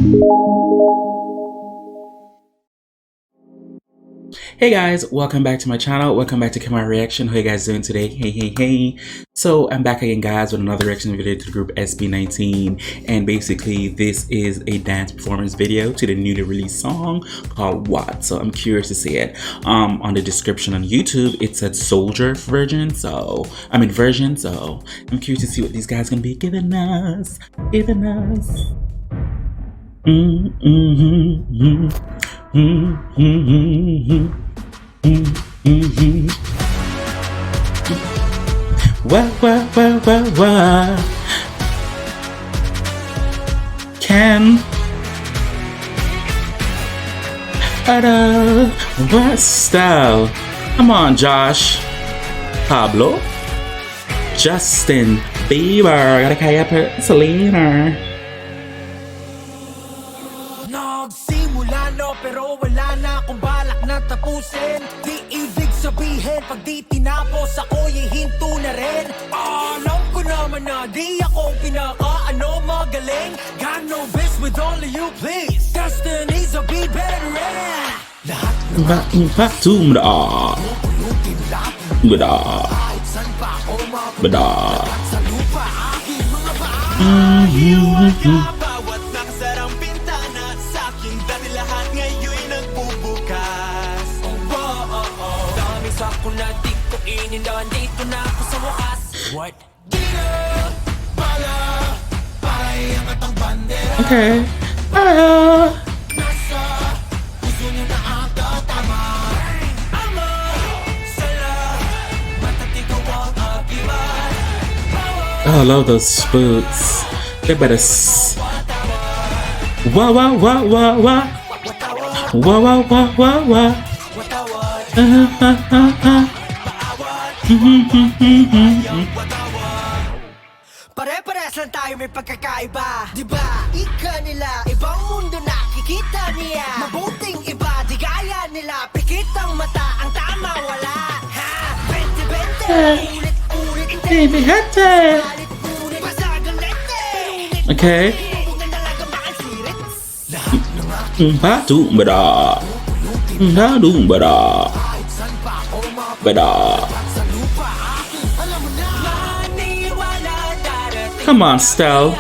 Hey guys, welcome back to my channel. Welcome back to Kamar Reaction. How you guys doing today? Hey. So I'm back again guys with another reaction video to the group SB19, and basically this is a dance performance video to the newly released song called What. So I'm curious to see it. On the description on YouTube it said Soldier version, so I'm curious to see what these guys gonna be giving us. What? Can what style? Come on, Josh, Pablo, Justin Bieber, gotta kaya pa Selena. Nagsimula no pero wala na akong balak na tapusin. Di ibig sabihin pag di tinapos ako'y hinto na rin. Alam ko naman na di ako pinaka magaling. Got no best with all of you please. Destiny's a be better rin. Lahat ng Patum da bada bada. Bawat nakasarang pintana sa akin dati lahat ngayon'y nagbubukas. Dami sa ako na di ko inindahan, dito na ako sa wakas. What? Di na pala paiangat ang bandera. Okay. Nasa puso niyo na ata tama. Ama sala matatigaw ang akibat. Oh, I love those boots. They better Wah. Pare-pares lang tayo may pagkakaiba, diba? Ika nila, ibang mundo nakikita niya. Mabuting iba, di gaya nila. Pikit ang mata, ang tama wala. Ha? 20-20, ulit-ulit. Baby, hate. Okay. Patum bada bada. Come on, Stell.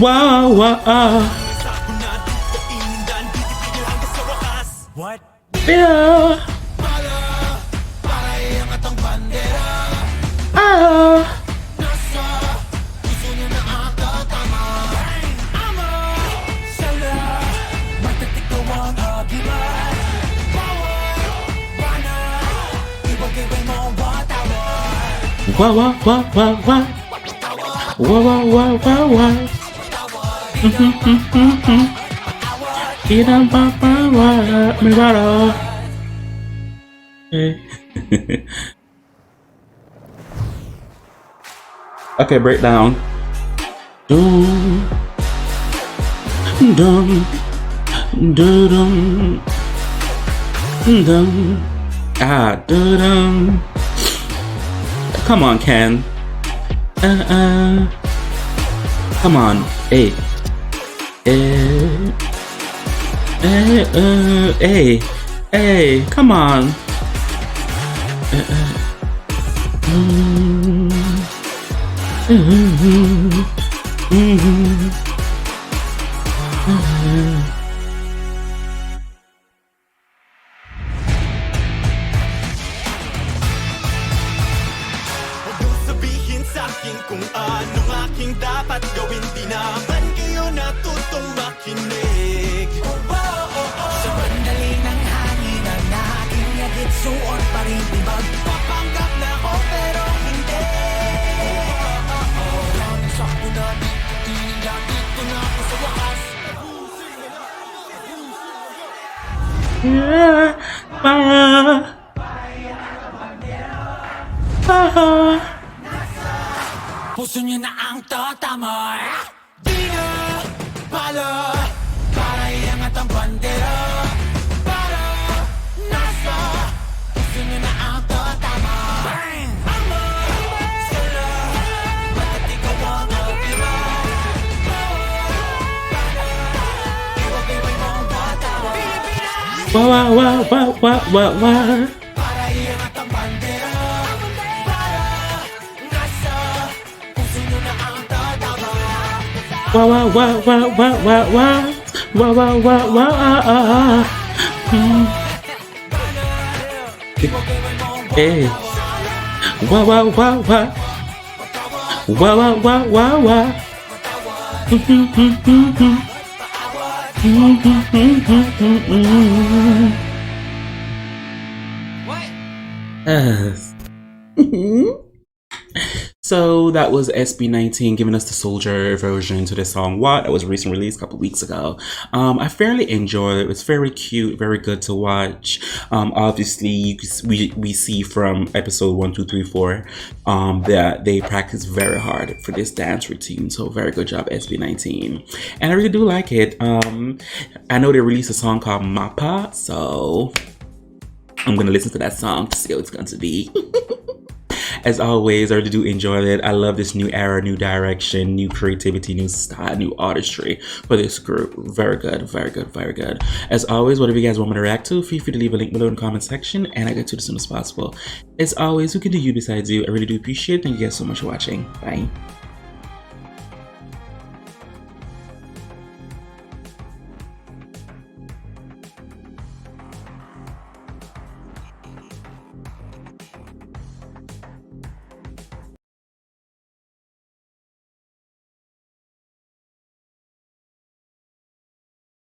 Wow. What? Yeah. Wow. Tidak apa-apa, menara. Okay, breakdown. Come on, Ken. Come on, hey, come on. Sabihin sa'kin kung anong aking dapat gawin. Di naman kayo natutong makinig. Sa bandali ng hangin ang aking yagit, suot pa rin ibag. Papanggap na ako pero hindi. Sakto na tininda, dito na ako sa wakas. Puso niyo na ang tatama. Di na pala paiangat ang bandera. Para nasa puso niyo na ang tatama. Ama sila matatigaw ang akibat. Wow, wow, wow, wow, wow, wow. Para iangat ang bandera. Para nasa puso nyo na ang tatama. Wow, wow, wow, wow, wow, wow, wow. Wow, wow, wow, wow, Hey. Wow, wow, wow, wow. Wow, wow, wow, wow, wow. Yes. So that was SB19 giving us the Soldier version to the song What, that was recently released a couple weeks ago. I fairly enjoyed it. It's very cute, very good to watch. Obviously we see from episode 1, 2, 3, 4 that they practice very hard for this dance routine. So very good job, SB19. And I really do like it. I know they released a song called Mappa, so I'm gonna listen to that song to see how it's going to be. As always, I really do enjoy it. I love this new era, new direction, new creativity, new style, new artistry for this group. Very good, very good, very good. As always, whatever you guys want me to react to, feel free to leave a link below in the comment section and I get to it as soon as possible. As always, who can do you besides you? I really do appreciate it. Thank you guys so much for watching. Bye.